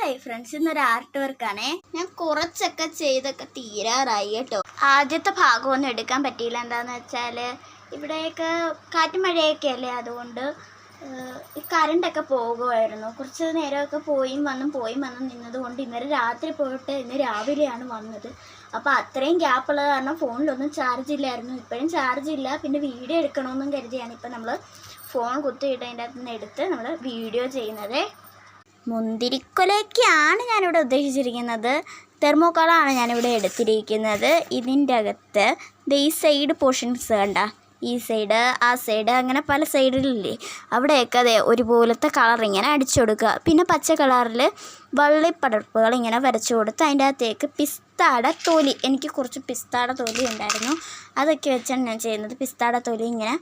Hi friends, ഇന്നൊരു art വർക്കാണേ. ഞാൻ കുറച്ചൊക്കെ ചെയ്തൊക്കെ തീരാറായി കേട്ടോ. ആദ്യത്തെ ഭാഗമൊന്നും എടുക്കാൻ പറ്റിയില്ല. എന്താണെന്ന് വെച്ചാൽ ഇവിടെയൊക്കെ കാറ്റും മഴയൊക്കെ അല്ലേ, അതുകൊണ്ട് ഈ കറണ്ടൊക്കെ പോകുമായിരുന്നു. കുറച്ച് നേരമൊക്കെ പോയും വന്നും നിന്നതുകൊണ്ട് ഇന്നലെ രാത്രി പോയിട്ട് ഇന്ന് രാവിലെയാണ് വന്നത്. അപ്പോൾ അത്രയും ഗ്യാപ്പുള്ള കാരണം ഫോണിലൊന്നും ചാർജ് ഇല്ലായിരുന്നു. ഇപ്പോഴും ചാർജ് ഇല്ല. പിന്നെ വീഡിയോ എടുക്കണമെന്നും കരുതിയാണ് ഇപ്പം നമ്മൾ ഫോൺ കുത്തിയിട്ട് അതിൻ്റെ അകത്ത് നിന്ന് എടുത്ത് നമ്മൾ വീഡിയോ ചെയ്യുന്നത്. മുന്തിരിക്കൊലയൊക്കെയാണ് ഞാനിവിടെ ഉദ്ദേശിച്ചിരിക്കുന്നത്. തെർമോക്കോളാണ് ഞാനിവിടെ എടുത്തിരിക്കുന്നത്. ഇതിൻ്റെ അകത്ത് ഈ സൈഡ് പോർഷൻസ് കണ്ട, ഈ സൈഡ് ആ സൈഡ് അങ്ങനെ പല സൈഡിലില്ലേ, അവിടെയൊക്കെ അതെ ഒരുപോലത്തെ കളർ ഇങ്ങനെ അടിച്ചു കൊടുക്കുക. പിന്നെ പച്ച കളറിൽ വള്ളിപ്പടർപ്പുകൾ ഇങ്ങനെ വരച്ചു കൊടുത്ത് അതിൻ്റെ അകത്തേക്ക് പിസ്താടെ തൊലി, എനിക്ക് കുറച്ച് പിസ്താടെ തൊലി ഉണ്ടായിരുന്നു, അതൊക്കെ വെച്ചാണ് ഞാൻ ചെയ്യുന്നത്. പിസ്താടെ തൊലി ഇങ്ങനെ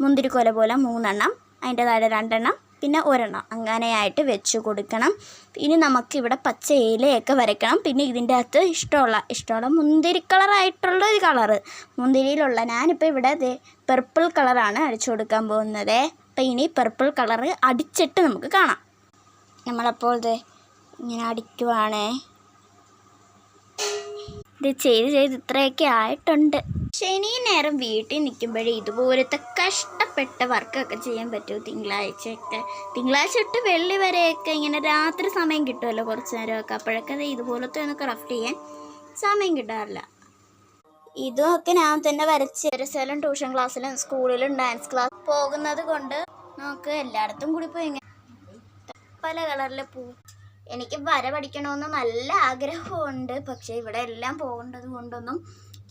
മുന്തിരിക്കൊല പോലെ 3 എണ്ണം, അതിൻ്റെ താഴെ 2 എണ്ണം, പിന്നെ 1 എണ്ണം അങ്ങനെയായിട്ട് വെച്ച് കൊടുക്കണം. ഇനി നമുക്കിവിടെ പച്ച ഇലയൊക്കെ വരയ്ക്കണം. പിന്നെ ഇതിൻ്റെ അകത്ത് ഇഷ്ടമുള്ള മുന്തിരി കളറായിട്ടുള്ള ഒരു കളറ്, മുന്തിരിയിലുള്ള ഞാനിപ്പോൾ ഇവിടെ പർപ്പിൾ കളറാണ് അടിച്ചു കൊടുക്കാൻ പോകുന്നത്. അപ്പം ഇനി പർപ്പിൾ കളറ് അടിച്ചിട്ട് നമുക്ക് കാണാം. നമ്മളപ്പോൾ ഇങ്ങനെ അടിക്കുവാണേ. ഇത് ചെയ്ത് ഇത്രയൊക്കെ ആയിട്ടുണ്ട്. ശനി നേരം വീട്ടിൽ നിൽക്കുമ്പോഴേ ഇതുപോലത്തെ കഷ്ടപ്പെട്ട വർക്കൊക്കെ ചെയ്യാൻ പറ്റുമോ. തിങ്കളാഴ്ച തൊട്ട് വെള്ളി വരെയൊക്കെ ഇങ്ങനെ രാത്രി സമയം കിട്ടുമല്ലോ കുറച്ച് നേരമൊക്കെ. അപ്പോഴൊക്കെ ഇതുപോലത്തെ ഒന്ന് ക്രാഫ്റ്റ് ചെയ്യാൻ സമയം കിട്ടാറില്ല. ഇതുമൊക്കെ ഞാൻ തന്നെ വരച്ച് സ്ഥലം ട്യൂഷൻ ക്ലാസ്സിലും സ്കൂളിലും ഡാൻസ് ക്ലാസ് പോകുന്നത് കൊണ്ട് നമുക്ക് എല്ലായിടത്തും കൂടി പോയി ഇങ്ങനെ പല കളറിലെ പൂ. എനിക്ക് വര പഠിക്കണമെന്ന് നല്ല ആഗ്രഹമുണ്ട്. പക്ഷേ ഇവിടെ എല്ലാം പോകേണ്ടത് കൊണ്ടൊന്നും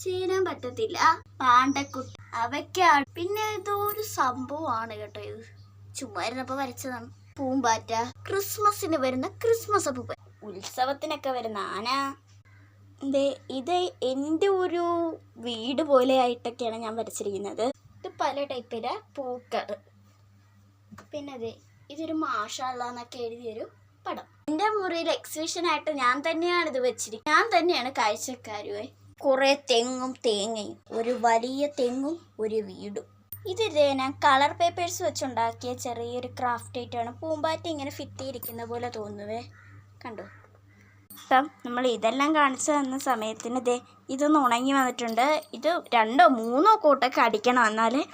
ചെയ്യാൻ പറ്റത്തില്ല. പാണ്ടക്കുട്ടി അവയ്ക്കാണ്. പിന്നെ ഇതൊരു സംഭവമാണ് കേട്ടോ. ഇത് ചുമ്മാ ഇരുന്നപ്പോൾ വരച്ചതാണ്. പൂമ്പാറ്റ, ക്രിസ്മസിന് വരുന്ന ക്രിസ്മസ് പൂപ്പ, ഉത്സവത്തിനൊക്കെ വരുന്ന ആന. ഇത് എൻ്റെ ഒരു വീട് പോലെ ആയിട്ടൊക്കെയാണ് ഞാൻ വരച്ചിരിക്കുന്നത്. ഇത് പല ടൈപ്പിലെ പൂക്കൾ. പിന്നെ ഇതൊരു മാഷാഅല്ലാഹ് എന്നൊക്കെ എഴുതിയൊരു പടം. എൻ്റെ മുറിയിൽ എക്സിബിഷനായിട്ട് ഞാൻ തന്നെയാണ് ഇത് വെച്ചിരിക്കുന്നത്. ഞാൻ തന്നെയാണ് കാഴ്ചക്കാരുവേ. കുറേ തെങ്ങും തേങ്ങയും, ഒരു വലിയ തെങ്ങും ഒരു വീടും. ഇത് ഞാൻ കളർ പേപ്പേഴ്സ് വെച്ചുണ്ടാക്കിയ ചെറിയൊരു ക്രാഫ്റ്റ് ആയിട്ടാണ്. പൂമ്പാറ്റ ഇങ്ങനെ ഫിറ്റ് ചെയ്തിരിക്കുന്ന പോലെ തോന്നുവേ, കണ്ടോ. ഇപ്പം നമ്മൾ ഇതെല്ലാം കാണിച്ചു തന്ന സമയത്തിന് ഇതൊന്ന് ഉണങ്ങി വന്നിട്ടുണ്ട്. ഇത് 2 or 3 കോട്ടൊക്കെ അടിക്കണം, എന്നാലേ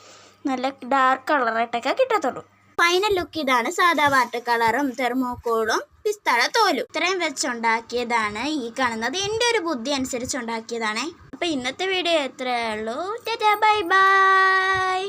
നല്ല ഡാർക്ക് കളറായിട്ടൊക്കെ കിട്ടത്തുള്ളൂ. ഫൈനൽ ലുക്ക് ഇതാണ്. സാധാ വാട്ടർ കളറും തെർമോക്കോളും പിസ്താഴ തോലും ഇത്രയും വെച്ചുണ്ടാക്കിയതാണ് ഈ കാണുന്നത്. എൻ്റെ ഒരു ബുദ്ധി അനുസരിച്ച് ഉണ്ടാക്കിയതാണേ. അപ്പോൾ ഇന്നത്തെ വീഡിയോ എത്രയേ ഉള്ളൂ. Tata, bye bye.